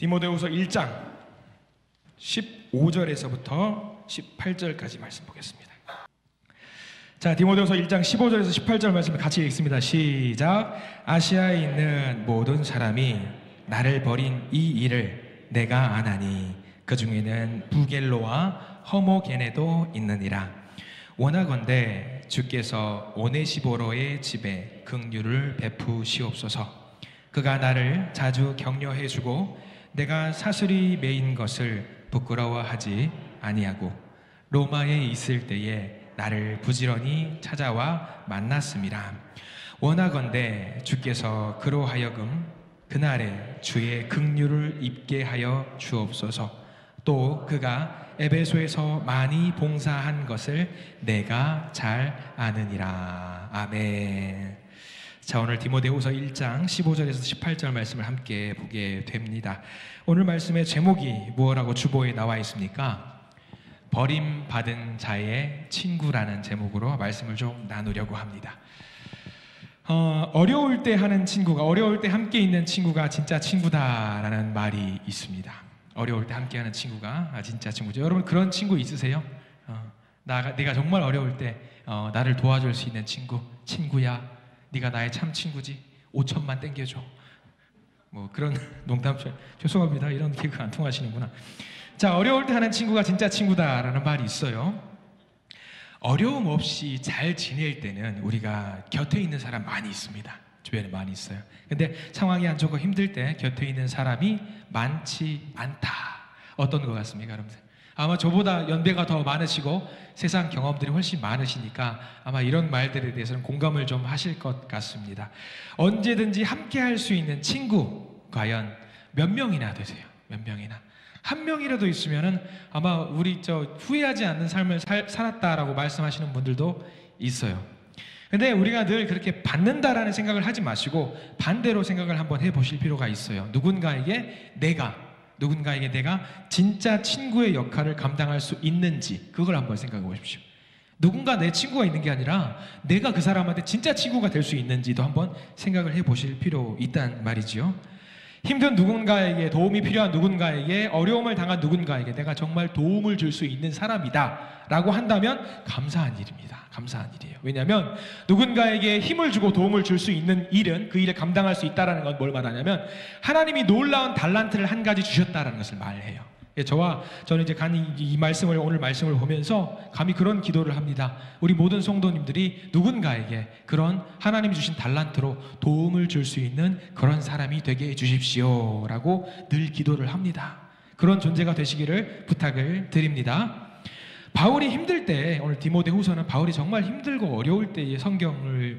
디모데후서 1장 15절에서부터 18절까지 말씀 보겠습니다. 자, 디모데후서 1장 15절에서 18절 말씀을 같이 읽습니다. 시작. 아시아에 있는 모든 사람이 나를 버린 이 일을 내가 아나니 그 중에는 부겔로와 허모게네도 있느니라. 원하건대 주께서 오네시보로의 집에 긍휼을 베푸시옵소서. 그가 나를 자주 격려해주고 내가 사슬이 매인 것을 부끄러워하지 아니하고 로마에 있을 때에 나를 부지런히 찾아와 만났음이라. 원하건대 주께서 그로 하여금 그날에 주의 긍휼을 입게 하여 주옵소서. 또 그가 에베소에서 많이 봉사한 것을 내가 잘 아느니라. 아멘. 자, 오늘 디모데후서 1장 15절에서 18절 말씀을 함께 보게 됩니다. 오늘 말씀의 제목이 무엇라고 주보에 나와 있습니까? 버림받은 자의 친구라는 제목으로 말씀을 좀 나누려고 합니다. 어려울 때 하는 친구가, 어려울 때 함께 있는 친구가 진짜 친구다라는 말이 있습니다. 어려울 때 함께하는 친구가 진짜 친구죠. 여러분 그런 친구 있으세요? 내가 정말 어려울 때 나를 도와줄 수 있는 친구, 친구야. 네가 나의 참 친구지. 5천만 땡겨줘. 뭐 그런 농담. 죄송합니다. 이런 개그 안 통하시는구나. 자, 어려울 때 하는 친구가 진짜 친구다라는 말이 있어요. 어려움 없이 잘 지낼 때는 우리가 곁에 있는 사람 많이 있습니다. 주변에 많이 있어요. 근데 상황이 안 좋고 힘들 때 곁에 있는 사람이 많지 않다. 어떤 것 같습니까, 여러분들? 아마 저보다 연배가 더 많으시고 세상 경험들이 훨씬 많으시니까 아마 이런 말들에 대해서는 공감을 좀 하실 것 같습니다. 언제든지 함께 할 수 있는 친구 과연 몇 명이나 되세요? 몇 명이나? 한 명이라도 있으면은 아마 우리 후회하지 않는 삶을 살았다라고 말씀하시는 분들도 있어요. 근데 우리가 늘 그렇게 받는다라는 생각을 하지 마시고 반대로 생각을 한번 해보실 필요가 있어요. 누군가에게 내가 진짜 친구의 역할을 감당할 수 있는지 그걸 한번 생각해 보십시오. 누군가 내 친구가 있는 게 아니라 내가 그 사람한테 진짜 친구가 될 수 있는지도 한번 생각을 해 보실 필요 있단 말이지요. 힘든 누군가에게, 도움이 필요한 누군가에게, 어려움을 당한 누군가에게 내가 정말 도움을 줄 수 있는 사람이다 라고 한다면 감사한 일입니다. 감사한 일이에요. 왜냐하면 누군가에게 힘을 주고 도움을 줄 수 있는 일은 그 일을 감당할 수 있다는 건 뭘 말하냐면 하나님이 놀라운 달란트를 한 가지 주셨다는 것을 말해요. 저는 이제 오늘 말씀을 보면서 감히 그런 기도를 합니다. 우리 모든 성도님들이 누군가에게 그런 하나님이 주신 달란트로 도움을 줄 수 있는 그런 사람이 되게 해주십시오 라고 늘 기도를 합니다. 그런 존재가 되시기를 부탁을 드립니다. 바울이 힘들 때, 오늘 디모데후서는 바울이 정말 힘들고 어려울 때의 성경의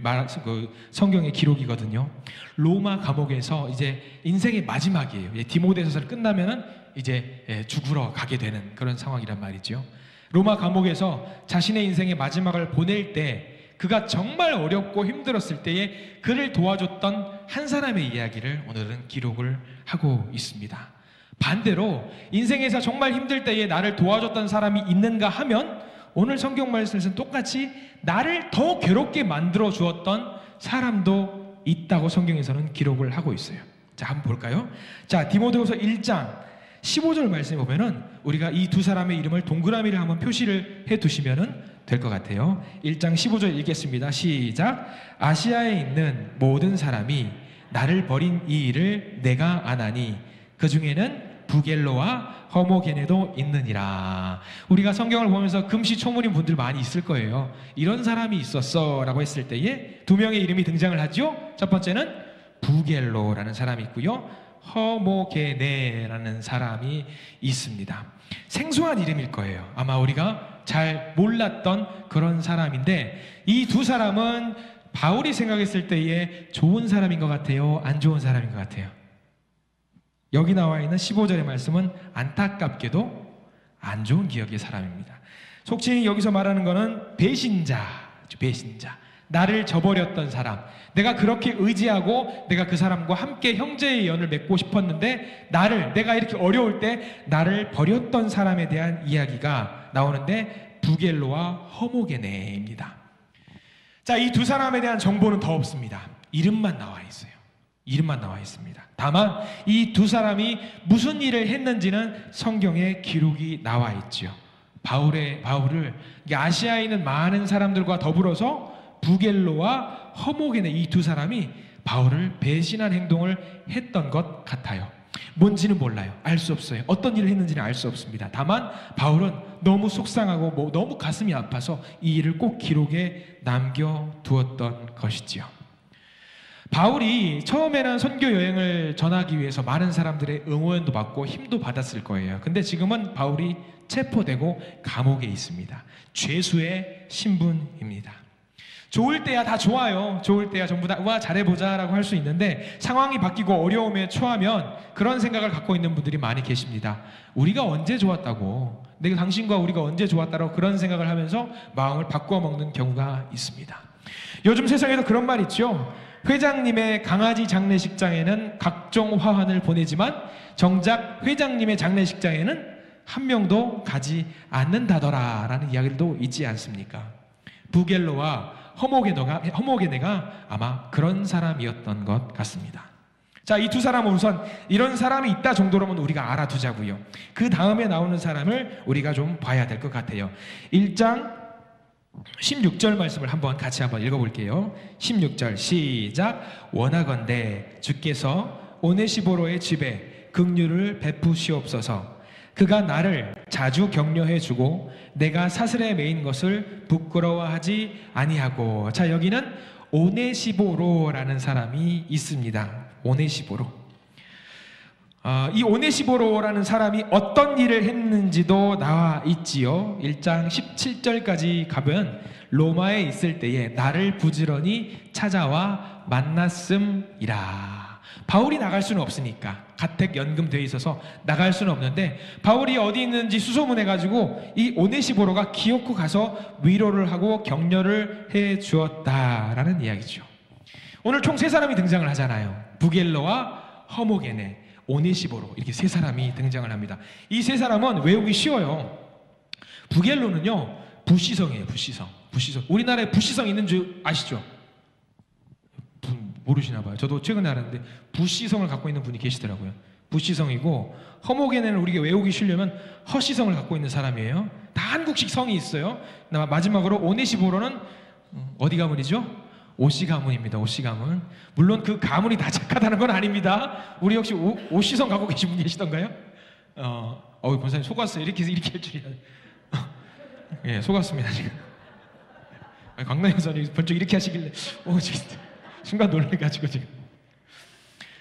기록이거든요. 로마 감옥에서 이제 인생의 마지막이에요. 디모데서를 끝나면은 이제 죽으러 가게 되는 그런 상황이란 말이죠. 로마 감옥에서 자신의 인생의 마지막을 보낼 때 그가 정말 어렵고 힘들었을 때에 그를 도와줬던 한 사람의 이야기를 오늘은 기록을 하고 있습니다. 반대로 인생에서 정말 힘들 때에 나를 도와줬던 사람이 있는가 하면 오늘 성경 말씀에서는 똑같이 나를 더 괴롭게 만들어 주었던 사람도 있다고 성경에서는 기록을 하고 있어요. 자, 한번 볼까요? 자, 디모데후서 1장 15절 말씀에 보면은 우리가 이 두 사람의 이름을 동그라미를 한번 표시를 해 두시면은 될 것 같아요. 1장 15절 읽겠습니다. 시작. 아시아에 있는 모든 사람이 나를 버린 이 일을 내가 아나니 그 중에는 부겔로와 허모게네도 있느니라. 우리가 성경을 보면서 금시초문인 분들 많이 있을 거예요. 이런 사람이 있었어 라고 했을 때에 두 명의 이름이 등장을 하죠. 첫 번째는 부겔로라는 사람이 있고요, 허모게네라는 사람이 있습니다. 생소한 이름일 거예요. 아마 우리가 잘 몰랐던 그런 사람인데 이 두 사람은 바울이 생각했을 때에 좋은 사람인 것 같아요? 안 좋은 사람인 것 같아요? 여기 나와 있는 15절의 말씀은 안타깝게도 안 좋은 기억의 사람입니다. 속칭 여기서 말하는 것은 배신자. 나를 저버렸던 사람. 내가 그렇게 의지하고 내가 그 사람과 함께 형제의 연을 맺고 싶었는데 내가 이렇게 어려울 때 나를 버렸던 사람에 대한 이야기가 나오는데 부겔로와 허모게네입니다. 자, 이 두 사람에 대한 정보는 더 없습니다. 이름만 나와 있어요. 이름만 나와 있습니다. 다만 이 두 사람이 무슨 일을 했는지는 성경에 기록이 나와 있지요. 바울을 아시아에 있는 많은 사람들과 더불어서 부겔로와 허모게네 이 두 사람이 바울을 배신한 행동을 했던 것 같아요. 뭔지는 몰라요. 알 수 없어요. 어떤 일을 했는지는 알 수 없습니다. 다만 바울은 너무 속상하고 너무 가슴이 아파서 이 일을 꼭 기록에 남겨두었던 것이지요. 바울이 처음에는 선교 여행을 전하기 위해서 많은 사람들의 응원도 받고 힘도 받았을 거예요. 근데 지금은 바울이 체포되고 감옥에 있습니다. 죄수의 신분입니다. 좋을 때야 다 좋아요. 좋을 때야 전부 다 와 잘해보자 라고 할 수 있는데 상황이 바뀌고 어려움에 처하면 그런 생각을 갖고 있는 분들이 많이 계십니다. 우리가 언제 좋았다고, 내가 당신과 우리가 언제 좋았다고 그런 생각을 하면서 마음을 바꾸어 먹는 경우가 있습니다. 요즘 세상에도 그런 말 있죠. 회장님의 강아지 장례식장에는 각종 화환을 보내지만 정작 회장님의 장례식장에는 한 명도 가지 않는다더라 라는 이야기도 있지 않습니까? 부겔로와 허모게네가 아마 그런 사람이었던 것 같습니다. 자, 이 두 사람은 우선 이런 사람이 있다 정도로는 우리가 알아두자고요. 그 다음에 나오는 사람을 우리가 좀 봐야 될 것 같아요. 1장 16절 말씀을 같이 한번 읽어볼게요. 16절 시작. 원하건대 주께서 오네시보로의 집에 긍휼을 베푸시옵소서. 그가 나를 자주 격려해 주고 내가 사슬에 매인 것을 부끄러워하지 아니하고. 자, 여기는 오네시보로라는 사람이 있습니다. 오네시보로. 이 오네시보로라는 사람이 어떤 일을 했는지도 나와 있지요. 1장 17절까지 가면 로마에 있을 때에 나를 부지런히 찾아와 만났음이라. 바울이 나갈 수는 없으니까 가택연금 돼 있어서 나갈 수는 없는데 바울이 어디 있는지 수소문해가지고 이 오네시보로가 기어코 가서 위로를 하고 격려를 해 주었다라는 이야기죠. 오늘 총 세 사람이 등장을 하잖아요. 부겔로와 허모게네, 오네시보로 이렇게 세 사람이 등장을 합니다. 이 세 사람은 외우기 쉬워요. 부겔로는요 부시성이에요. 부시성. 우리나라에 부시성 있는 줄 아시죠? 모르시나 봐요. 저도 최근에 알았는데 부시성을 갖고 있는 분이 계시더라고요. 부시성이고 허모게네는 우리가 외우기 쉬려면 허시성을 갖고 있는 사람이에요. 다 한국식 성이 있어요. 마지막으로 오네시보로는 어디 가문이죠? 오씨 가문입니다. 오씨 가문. 물론 그 가문이 다 착하다는 건 아닙니다. 우리 혹시 오씨성 갖고 계신 분 계시던가요? 권사님 속았어요. 이렇게 할 줄이야. 예, 속았습니다 지금. 강남현 선생님 번쩍 이렇게 하시길래 진짜 순간 놀래가지고 지금.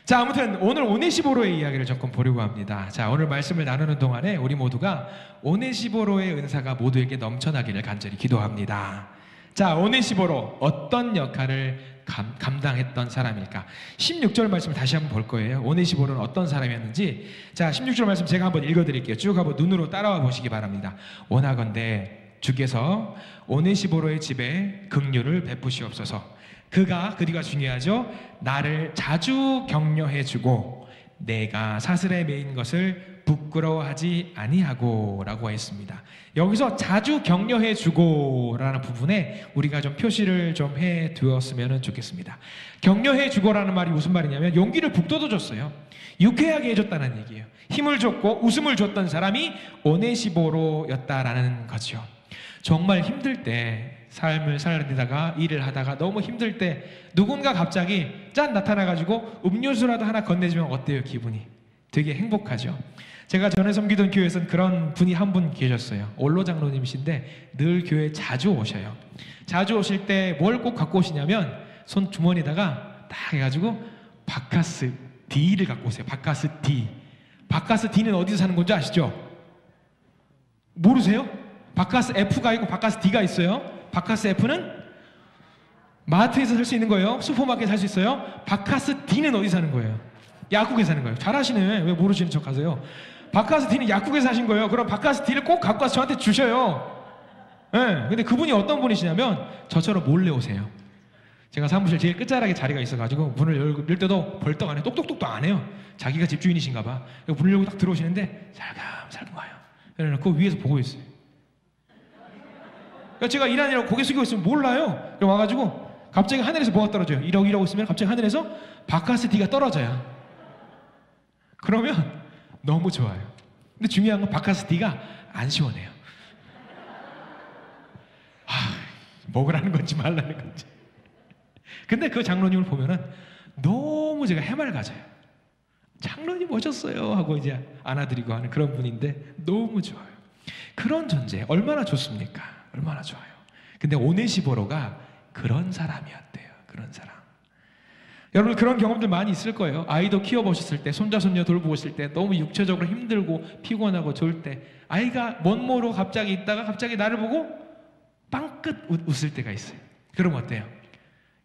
자, 아무튼 오늘 오네시보로의 이야기를 조금 보려고 합니다. 자, 오늘 말씀을 나누는 동안에 우리 모두가 오네시보로의 은사가 모두에게 넘쳐나기를 간절히 기도합니다. 자, 오네시보로 어떤 역할을 감당했던 사람일까? 16절 말씀을 다시 한번 볼 거예요. 오네시보로는 어떤 사람이었는지. 자, 16절 말씀 제가 한번 읽어드릴게요. 쭉 한번 눈으로 따라와 보시기 바랍니다. 원하건대 주께서 오네시보로의 집에 긍휼을 베푸시옵소서. 그 뒤가 중요하죠. 나를 자주 격려해주고 내가 사슬에 매인 것을 부끄러워하지 아니하고 라고 했습니다. 여기서 자주 격려해주고 라는 부분에 우리가 좀 표시를 좀 해두었으면 좋겠습니다. 격려해주고 라는 말이 무슨 말이냐면 용기를 북돋워줬어요. 유쾌하게 해줬다는 얘기예요. 힘을 줬고 웃음을 줬던 사람이 오네시보로였다라는 거죠. 정말 힘들 때 삶을 살다가 일을 하다가 너무 힘들 때 누군가 갑자기 짠 나타나가지고 음료수라도 하나 건네주면 어때요? 기분이 되게 행복하죠. 제가 전에 섬기던 교회에서는 그런 분이 한 분 계셨어요. 올로 장로님이신데 늘 교회에 자주 오셔요. 자주 오실 때 뭘 꼭 갖고 오시냐면 손 주머니에다가 딱 해가지고 바카스 D를 갖고 오세요. 바카스 D. 바카스 D는 어디서 사는 건지 아시죠? 모르세요? 바카스 F가 있고 바카스 D가 있어요. 바카스 F는 마트에서 살 수 있는 거예요. 슈퍼마켓에 살 수 있어요. 바카스 D는 어디 사는 거예요? 약국에 사는 거예요. 잘하시네. 왜 모르시는 척 하세요? 바카스 D는 약국에 사신 거예요. 그럼 바카스 D를 꼭 갖고 와서 저한테 주셔요. 네. 근데 그분이 어떤 분이시냐면 저처럼 몰래 오세요. 제가 사무실 제일 끝자락에 자리가 있어가지고 문을 열 때도 벌떡 안 해요. 똑똑똑도 안 해요. 자기가 집주인이신가 봐. 문을 열고 딱 들어오시는데 살금 와요. 그래놓고 위에서 보고 있어요. 제가 일하느라고 고개 숙이고 있으면 몰라요. 그럼 와가지고 갑자기 하늘에서 뭐가 떨어져요? 이러고 있으면 갑자기 하늘에서 바카스 D가 떨어져요. 그러면 너무 좋아요. 근데 중요한 건 바카스 D가 안 시원해요. 먹으라는 건지 말라는 건지. 근데 그 장로님을 보면은 너무 제가 해맑아져요. 장로님 오셨어요 하고 이제 안아드리고 하는 그런 분인데 너무 좋아요. 그런 존재 얼마나 좋습니까? 얼마나 좋아요. 근데 오네시보로가 그런 사람이었대요. 그런 사람. 여러분 그런 경험들 많이 있을 거예요. 아이도 키워보셨을 때, 손자 손녀 돌보실 때 너무 육체적으로 힘들고 피곤하고 좋을 때 아이가 먼 모로 갑자기 있다가 갑자기 나를 보고 빵긋 웃을 때가 있어요. 그럼 어때요?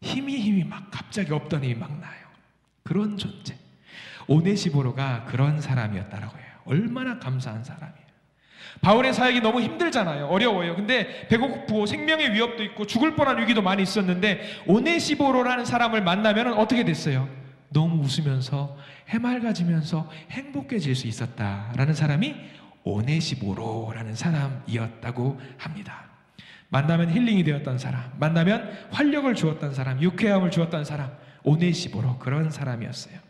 힘이 막 갑자기 없던 힘이 막 나요. 그런 존재. 오네시보로가 그런 사람이었다라고 해요. 얼마나 감사한 사람이에요. 바울의 사역이 너무 힘들잖아요. 어려워요. 근데 배고프고 생명의 위협도 있고 죽을 뻔한 위기도 많이 있었는데 오네시보로라는 사람을 만나면 어떻게 됐어요? 너무 웃으면서 해맑아지면서 행복해질 수 있었다라는 사람이 오네시보로라는 사람이었다고 합니다. 만나면 힐링이 되었던 사람, 만나면 활력을 주었던 사람, 유쾌함을 주었던 사람, 오네시보로 그런 사람이었어요.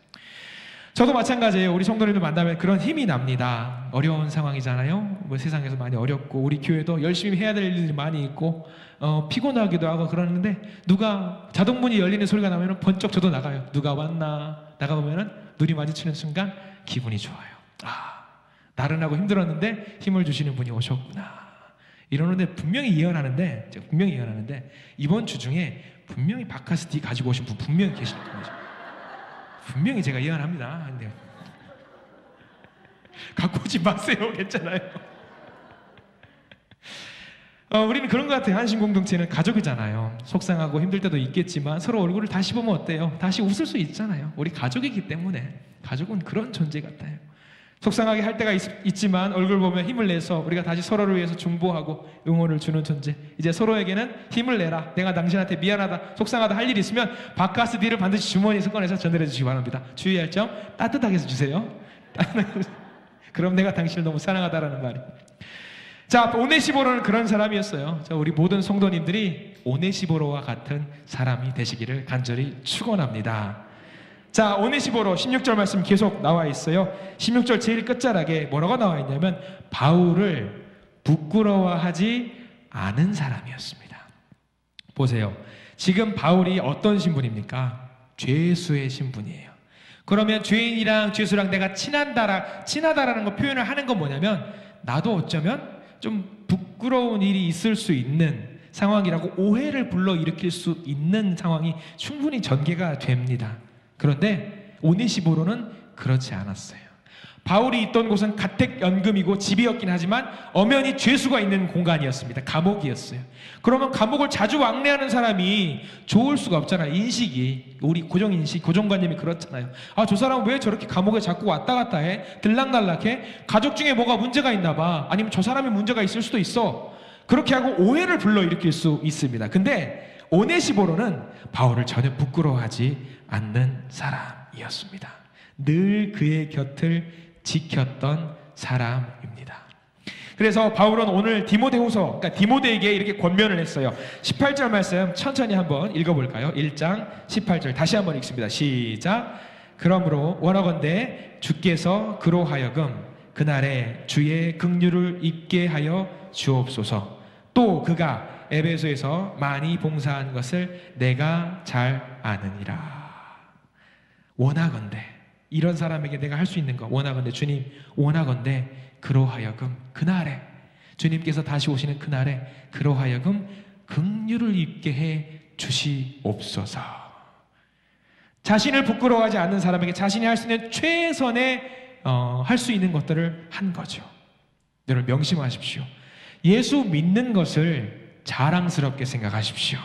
저도 마찬가지예요. 우리 성도님들 만나면 그런 힘이 납니다. 어려운 상황이잖아요. 뭐 세상에서 많이 어렵고 우리 교회도 열심히 해야 될 일들이 많이 있고 피곤하기도 하고 그러는데 누가 자동문이 열리는 소리가 나면 번쩍 저도 나가요. 누가 왔나 나가보면 눈이 마주치는 순간 기분이 좋아요. 나른하고 힘들었는데 힘을 주시는 분이 오셨구나. 이러는데 분명히 예언하는데 이번 주 중에 분명히 바카스 D 가지고 오신 분 분명히 계실 거예요. 분명히 제가 예언합니다. 근데 갖고 오지 마세요. 괜찮아요. 우리는 그런 것 같아요. 한신 공동체는 가족이잖아요. 속상하고 힘들 때도 있겠지만 서로 얼굴을 다시 보면 어때요? 다시 웃을 수 있잖아요. 우리 가족이기 때문에. 가족은 그런 존재 같아요. 속상하게 할 때가 있지만 얼굴 보면 힘을 내서 우리가 다시 서로를 위해서 중보하고 응원을 주는 존재. 이제 서로에게는 힘을 내라. 내가 당신한테 미안하다, 속상하다 할 일이 있으면 바카스 D를 반드시 주머니에서 꺼내서 전달해 주시기 바랍니다. 주의할 점 따뜻하게 해서 주세요. 그럼 내가 당신을 너무 사랑하다라는 말이. 자, 오네시보로는 그런 사람이었어요. 자, 우리 모든 성도님들이 오네시보로와 같은 사람이 되시기를 간절히 축원합니다. 자, 오네시보로 16절 말씀 계속 나와 있어요. 16절 제일 끝자락에 뭐라고 나와 있냐면 바울을 부끄러워하지 않은 사람이었습니다. 보세요. 지금 바울이 어떤 신분입니까? 죄수의 신분이에요. 그러면 죄인이랑 죄수랑 내가 친하다라는 거 표현을 하는 건 뭐냐면 나도 어쩌면 좀 부끄러운 일이 있을 수 있는 상황이라고 오해를 불러일으킬 수 있는 상황이 충분히 전개가 됩니다. 그런데 오네시보로는 그렇지 않았어요. 바울이 있던 곳은 가택연금이고 집이었긴 하지만 엄연히 죄수가 있는 공간이었습니다. 감옥이었어요. 그러면 감옥을 자주 왕래하는 사람이 좋을 수가 없잖아요. 인식이, 우리 고정인식, 고정관념이 그렇잖아요. 저 사람은 왜 저렇게 감옥에 자꾸 왔다 갔다 해? 들락날락해? 가족 중에 뭐가 문제가 있나 봐. 아니면 저 사람이 문제가 있을 수도 있어. 그렇게 하고 오해를 불러일으킬 수 있습니다. 근데 오네시보로는 바울을 전혀 부끄러워하지 않는 사람이었습니다. 늘 그의 곁을 지켰던 사람입니다. 그래서 바울은 오늘 디모데후서, 그러니까 디모데에게 이렇게 권면을 했어요. 18절 말씀 천천히 한번 읽어볼까요? 1장 18절 다시 한번 읽습니다. 시작. 그러므로 원하건대 주께서 그로 하여금 그날에 주의 긍휼을 입게 하여 주옵소서. 또 그가 에베소에서 많이 봉사한 것을 내가 잘 아느니라. 원하건대, 이런 사람에게 내가 할 수 있는 거, 원하건대 주님, 원하건대 그로 하여금 그날에, 주님께서 다시 오시는 그날에 그로 하여금 긍휼을 입게 해 주시옵소서. 자신을 부끄러워하지 않는 사람에게 자신이 할 수 있는 최선의 할 수 있는 것들을 한 거죠. 여러분 명심하십시오. 예수 믿는 것을 자랑스럽게 생각하십시오.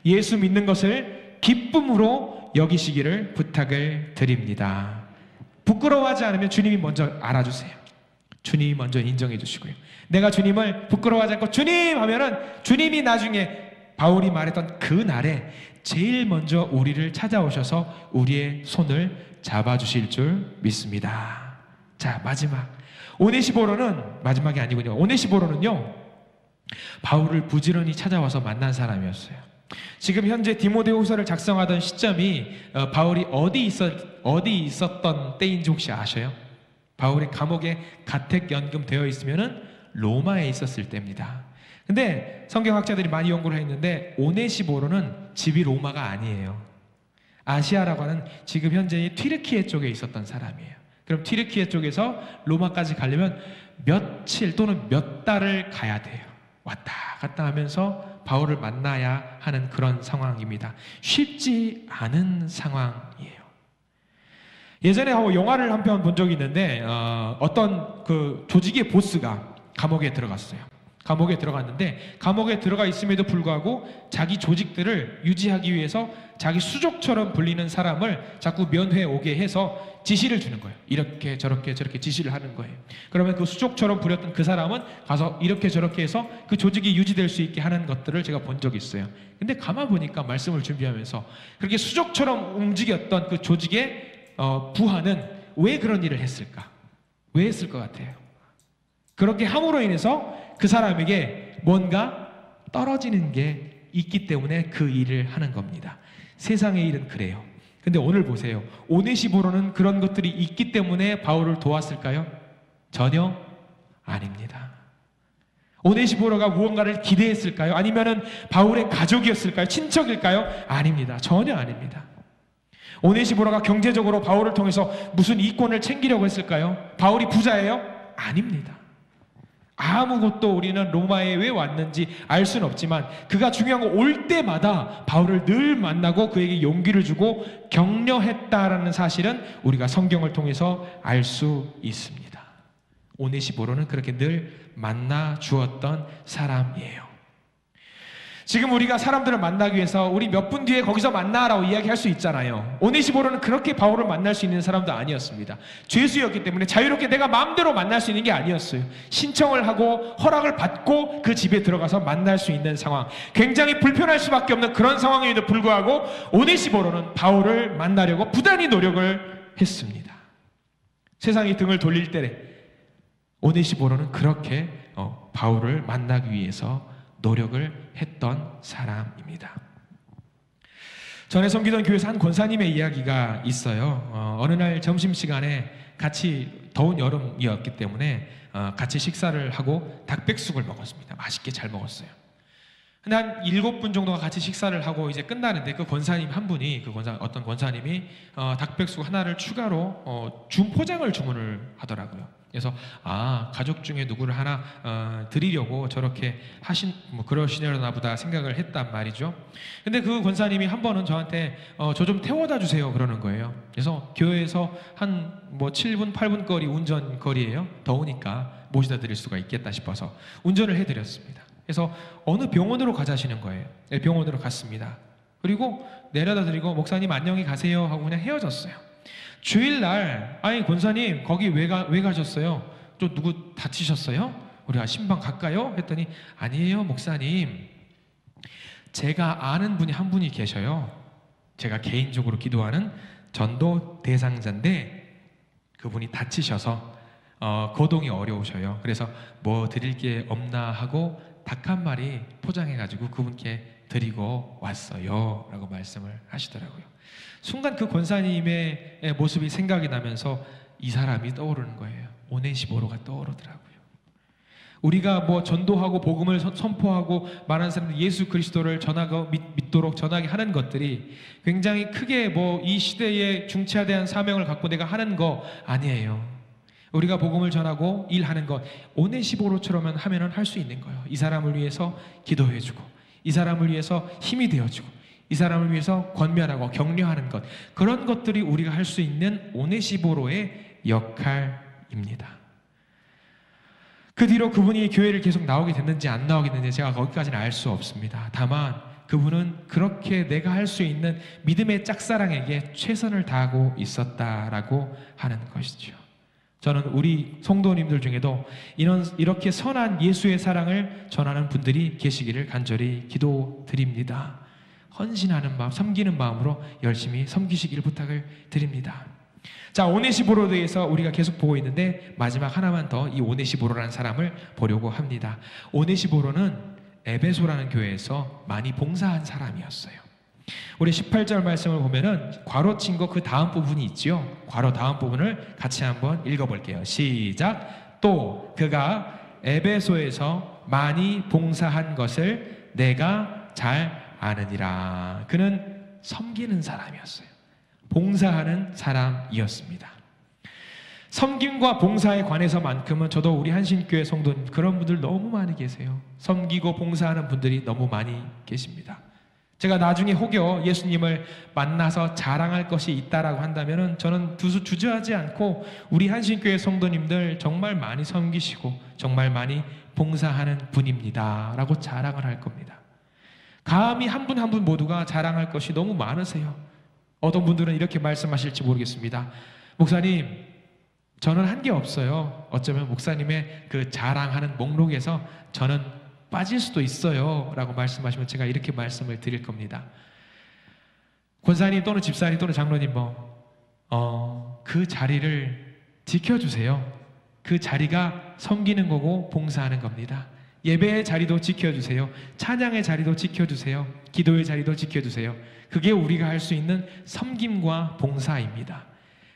예수 믿는 것을 기쁨으로 여기시기를 부탁을 드립니다. 부끄러워하지 않으면 주님이 먼저 알아주세요. 주님이 먼저 인정해 주시고요. 내가 주님을 부끄러워하지 않고 주님 하면은 주님이 나중에 바울이 말했던 그 날에 제일 먼저 우리를 찾아오셔서 우리의 손을 잡아주실 줄 믿습니다. 자, 마지막 오네시보로는, 마지막이 아니군요. 오네시보로는요 바울을 부지런히 찾아와서 만난 사람이었어요. 지금 현재 디모데후서를 작성하던 시점이 바울이 어디 있었던 때인지 혹시 아셔요? 바울이 감옥에 가택연금되어 있으면은 로마에 있었을 때입니다. 근데 성경학자들이 많이 연구를 했는데 오네시보로는 집이 로마가 아니에요. 아시아라고 하는 지금 현재의 튀르키예 쪽에 있었던 사람이에요. 그럼 튀르키예 쪽에서 로마까지 가려면 며칠 또는 몇 달을 가야 돼요. 왔다 갔다 하면서 바울을 만나야 하는 그런 상황입니다. 쉽지 않은 상황이에요. 예전에 영화를 한 편 본 적이 있는데 어떤 그 조직의 보스가 감옥에 들어갔어요. 감옥에 들어갔는데 감옥에 들어가 있음에도 불구하고 자기 조직들을 유지하기 위해서 자기 수족처럼 불리는 사람을 자꾸 면회에 오게 해서 지시를 주는 거예요. 이렇게 저렇게 지시를 하는 거예요. 그러면 그 수족처럼 부렸던 그 사람은 가서 이렇게 저렇게 해서 그 조직이 유지될 수 있게 하는 것들을 제가 본 적이 있어요. 근데 가만 보니까 말씀을 준비하면서 그렇게 수족처럼 움직였던 그 조직의 부하는 왜 그런 일을 했을까? 왜 했을 것 같아요? 그렇게 함으로 인해서 그 사람에게 뭔가 떨어지는 게 있기 때문에 그 일을 하는 겁니다. 세상의 일은 그래요. 근데 오늘 보세요. 오네시보로는 그런 것들이 있기 때문에 바울을 도왔을까요? 전혀 아닙니다. 오네시보로가 무언가를 기대했을까요? 아니면은 바울의 가족이었을까요? 친척일까요? 아닙니다. 전혀 아닙니다. 오네시보로가 경제적으로 바울을 통해서 무슨 이권을 챙기려고 했을까요? 바울이 부자예요? 아닙니다. 아무것도 우리는 로마에 왜 왔는지 알 수는 없지만 그가 중요한 거 올 때마다 바울을 늘 만나고 그에게 용기를 주고 격려했다라는 사실은 우리가 성경을 통해서 알 수 있습니다. 오네시보로는 그렇게 늘 만나 주었던 사람이에요. 지금 우리가 사람들을 만나기 위해서 우리 몇 분 뒤에 거기서 만나라고 이야기할 수 있잖아요. 오네시보로는 그렇게 바울을 만날 수 있는 사람도 아니었습니다. 죄수였기 때문에 자유롭게 내가 마음대로 만날 수 있는 게 아니었어요. 신청을 하고 허락을 받고 그 집에 들어가서 만날 수 있는 상황. 굉장히 불편할 수밖에 없는 그런 상황에도 불구하고 오네시보로는 바울을 만나려고 부단히 노력을 했습니다. 세상이 등을 돌릴 때 오네시보로는 그렇게 바울을 만나기 위해서 노력을 했던 사람입니다. 전에 섬기던 교회에서 한 권사님의 이야기가 있어요. 어느 날 점심시간에 같이 더운 여름이었기 때문에 같이 식사를 하고 닭백숙을 먹었습니다. 맛있게 잘 먹었어요. 근데 한 7분 정도가 같이 식사를 하고 이제 끝나는데 그 권사님 한 분이 어떤 권사님이 닭백숙 하나를 추가로 포장을 주문을 하더라고요. 그래서 가족 중에 누구를 하나 드리려고 저렇게 그러시려나 보다 생각을 했단 말이죠. 근데 그 권사님이 한 번은 저한테 저 좀 태워다 주세요 그러는 거예요. 그래서 교회에서 한 7분 8분 거리 운전 거리예요. 더우니까 모시다 드릴 수가 있겠다 싶어서 운전을 해드렸습니다. 그래서 어느 병원으로 가자시는 거예요. 네, 병원으로 갔습니다. 그리고 내려다 드리고 목사님 안녕히 가세요 하고 그냥 헤어졌어요. 주일날 아니 권사님 거기 왜 가셨어요? 또 누구 다치셨어요? 우리가 신방 갈까요? 했더니 아니에요 목사님, 제가 아는 분이 한 분이 계셔요. 제가 개인적으로 기도하는 전도 대상자인데 그분이 다치셔서 거동이 어려우셔요. 그래서 뭐 드릴 게 없나 하고 닭 한 마리 포장해가지고 그분께 드리고 왔어요 라고 말씀을 하시더라고요. 순간 그 권사님의 모습이 생각이 나면서 이 사람이 떠오르는 거예요. 오네시보로가 떠오르더라고요. 우리가 전도하고 복음을 선포하고 많은 사람들 예수 그리스도를 전하고 믿도록 전하게 하는 것들이 굉장히 크게 이 시대의 중차대한 사명을 갖고 내가 하는 거 아니에요. 우리가 복음을 전하고 일하는 것 오네시보로처럼 하면은 할 수 있는 거예요. 이 사람을 위해서 기도해주고 이 사람을 위해서 힘이 되어주고 이 사람을 위해서 권면하고 격려하는 것, 그런 것들이 우리가 할 수 있는 오네시보로의 역할입니다. 그 뒤로 그분이 교회를 계속 나오게 됐는지 안 나오게 됐는지 제가 거기까지는 알 수 없습니다. 다만 그분은 그렇게 내가 할 수 있는 믿음의 짝사랑에게 최선을 다하고 있었다라고 하는 것이죠. 저는 우리 성도님들 중에도 이렇게 선한 예수의 사랑을 전하는 분들이 계시기를 간절히 기도드립니다. 헌신하는 마음, 섬기는 마음으로 열심히 섬기시길 부탁을 드립니다. 자, 오네시보로에 대해서 우리가 계속 보고 있는데 마지막 하나만 더 이 오네시보로라는 사람을 보려고 합니다. 오네시보로는 에베소라는 교회에서 많이 봉사한 사람이었어요. 우리 18절 말씀을 보면은 괄호 친 거 그 다음 부분이 있죠. 괄호 다음 부분을 같이 한번 읽어볼게요. 시작. 또 그가 에베소에서 많이 봉사한 것을 내가 잘 아느니라. 그는 섬기는 사람이었어요. 봉사하는 사람이었습니다. 섬김과 봉사에 관해서만큼은 저도 우리 한신교회 성도님 그런 분들 너무 많이 계세요. 섬기고 봉사하는 분들이 너무 많이 계십니다. 제가 나중에 혹여 예수님을 만나서 자랑할 것이 있다라고 한다면은 저는 주저하지 않고 우리 한신교회 성도님들 정말 많이 섬기시고 정말 많이 봉사하는 분입니다 라고 자랑을 할 겁니다. 감히 한 분 한 분 모두가 자랑할 것이 너무 많으세요. 어떤 분들은 이렇게 말씀하실지 모르겠습니다. 목사님, 저는 한 게 없어요. 어쩌면 목사님의 그 자랑하는 목록에서 저는 빠질 수도 있어요 라고 말씀하시면 제가 이렇게 말씀을 드릴 겁니다. 권사님 또는 집사님 또는 장로님 그 자리를 지켜주세요. 그 자리가 섬기는 거고 봉사하는 겁니다. 예배의 자리도 지켜주세요. 찬양의 자리도 지켜주세요. 기도의 자리도 지켜주세요. 그게 우리가 할 수 있는 섬김과 봉사입니다.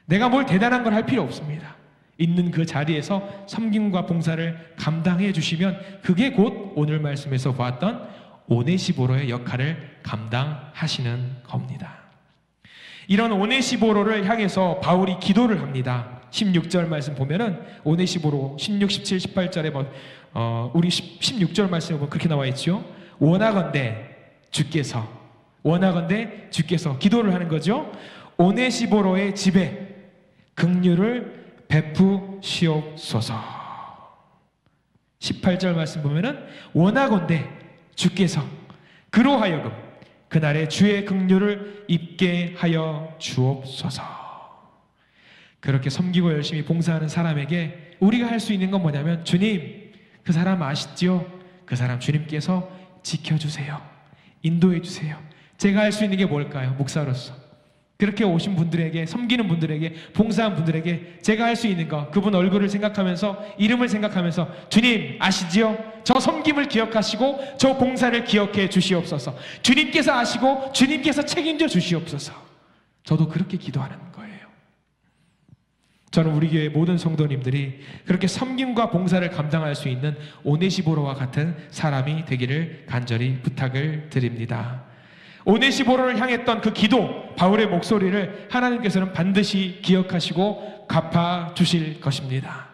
내가 뭘 대단한 걸 할 필요 없습니다. 있는 그 자리에서 섬김과 봉사를 감당해 주시면 그게 곧 오늘 말씀에서 보았던 오네시보로의 역할을 감당하시는 겁니다. 이런 오네시보로를 향해서 바울이 기도를 합니다. 16절 말씀 보면은 오네시보로 16, 17, 18절에 우리 16절 말씀에 보면 그렇게 나와 있죠. 원하건대 주께서 기도를 하는 거죠. 오네시보로의 집에 긍휼을 베푸시옵소서. 18절 말씀 보면은 원하건대 주께서 그로 하여금 그날의 주의 긍휼을 입게 하여 주옵소서. 그렇게 섬기고 열심히 봉사하는 사람에게 우리가 할 수 있는 건 뭐냐면, 주님, 그 사람 아시죠? 그 사람 주님께서 지켜주세요. 인도해 주세요. 제가 할 수 있는 게 뭘까요? 목사로서 그렇게 오신 분들에게, 섬기는 분들에게, 봉사한 분들에게 제가 할 수 있는 거, 그분 얼굴을 생각하면서, 이름을 생각하면서, 주님 아시지요? 저 섬김을 기억하시고 저 봉사를 기억해 주시옵소서. 주님께서 아시고 주님께서 책임져 주시옵소서. 저도 그렇게 기도하는 거예요. 저는 우리 교회 모든 성도님들이 그렇게 섬김과 봉사를 감당할 수 있는 오네시보로와 같은 사람이 되기를 간절히 부탁을 드립니다. 오네시보로를 향했던 그 기도, 바울의 목소리를 하나님께서는 반드시 기억하시고 갚아주실 것입니다.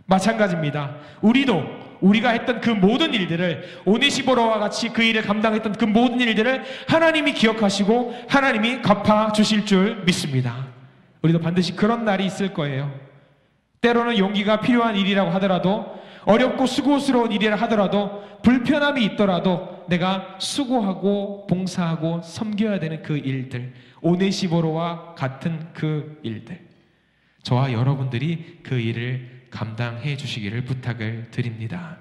마찬가지입니다. 우리가 했던 그 모든 일들을, 오네시보로와 같이 그 일을 감당했던 그 모든 일들을 하나님이 기억하시고 하나님이 갚아주실 줄 믿습니다. 우리도 반드시 그런 날이 있을 거예요. 때로는 용기가 필요한 일이라고 하더라도, 어렵고 수고스러운 일이라 하더라도, 불편함이 있더라도 내가 수고하고 봉사하고 섬겨야 되는 그 일들, 오네시보로와 같은 그 일들, 저와 여러분들이 그 일을 감당해 주시기를 부탁을 드립니다.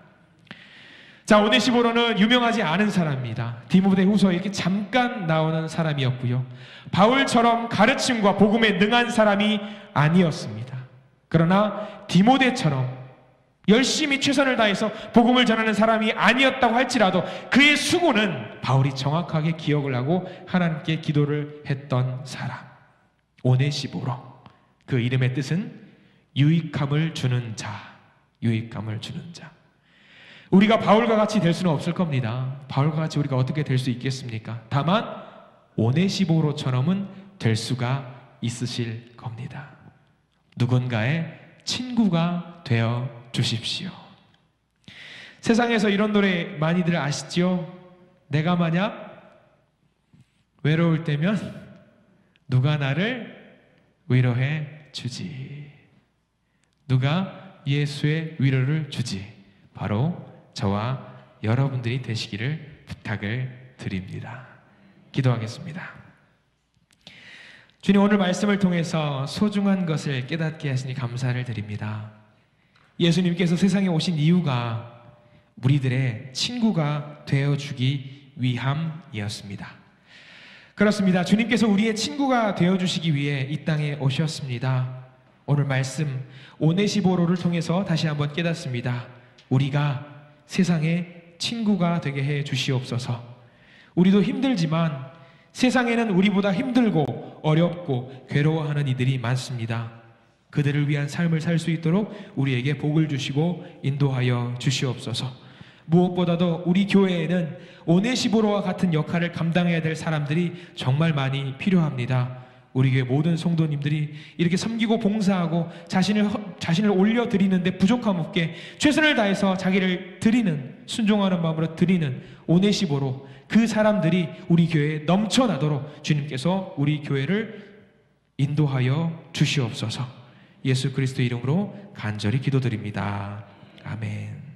자, 오네시보로는 유명하지 않은 사람입니다. 디모데후서에 이렇게 잠깐 나오는 사람이었고요, 바울처럼 가르침과 복음에 능한 사람이 아니었습니다. 그러나 디모데처럼 열심히 최선을 다해서 복음을 전하는 사람이 아니었다고 할지라도 그의 수고는 바울이 정확하게 기억을 하고 하나님께 기도를 했던 사람, 오네시보로. 그 이름의 뜻은 유익함을 주는 자, 유익함을 주는 자. 우리가 바울과 같이 될 수는 없을 겁니다. 바울과 같이 우리가 어떻게 될 수 있겠습니까? 다만 오네시보로처럼은 될 수가 있으실 겁니다. 누군가의 친구가 되어 주십시오. 세상에서 이런 노래 많이들 아시죠? 내가 만약 외로울 때면 누가 나를 위로해 주지? 누가 예수의 위로를 주지? 바로 저와 여러분들이 되시기를 부탁을 드립니다. 기도하겠습니다. 주님, 오늘 말씀을 통해서 소중한 것을 깨닫게 하시니 감사를 드립니다. 예수님께서 세상에 오신 이유가 우리들의 친구가 되어주기 위함이었습니다. 그렇습니다. 주님께서 우리의 친구가 되어주시기 위해 이 땅에 오셨습니다. 오늘 말씀 오네시보로를 통해서 다시 한번 깨닫습니다. 우리가 세상에 친구가 되게 해 주시옵소서. 우리도 힘들지만 세상에는 우리보다 힘들고 어렵고 괴로워하는 이들이 많습니다. 그들을 위한 삶을 살 수 있도록 우리에게 복을 주시고 인도하여 주시옵소서. 무엇보다도 우리 교회에는 오네시보로와 같은 역할을 감당해야 될 사람들이 정말 많이 필요합니다. 우리 교회 모든 성도님들이 이렇게 섬기고 봉사하고 자신을 올려드리는데 부족함 없게 최선을 다해서 자기를 드리는, 순종하는 마음으로 드리는 오네시보로, 그 사람들이 우리 교회에 넘쳐나도록 주님께서 우리 교회를 인도하여 주시옵소서. 예수 그리스도의 이름으로 간절히 기도드립니다. 아멘.